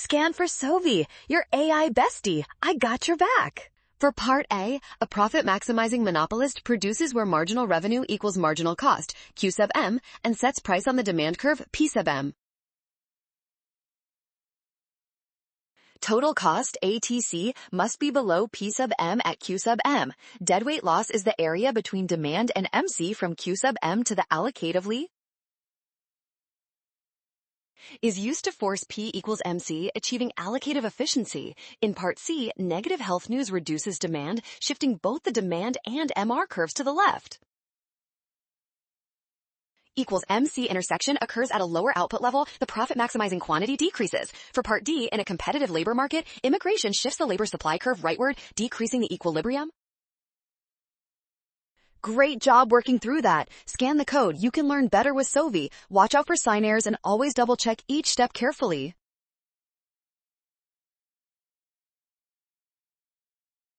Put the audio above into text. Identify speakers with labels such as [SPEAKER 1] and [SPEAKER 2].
[SPEAKER 1] Scan for Sovi, your AI bestie. I got your back. For Part A, a profit-maximizing monopolist produces where marginal revenue equals marginal cost, Q sub M, and sets price on the demand curve, P sub M. Total cost, ATC, must be below P sub M at Q sub M. Deadweight loss is the area between demand and MC from Q sub M to the allocatively is used to force P equals MC, achieving allocative efficiency. In Part C, negative health news reduces demand, shifting both the demand and MR curves to the left. Equals MC intersection occurs at a lower output level, the profit-maximizing quantity decreases. For Part D, in a competitive labor market, immigration shifts the labor supply curve rightward, decreasing the equilibrium. Great job working through that. Scan the code. You can learn better with Sovi. Watch out for sign errors and always double-check each step carefully.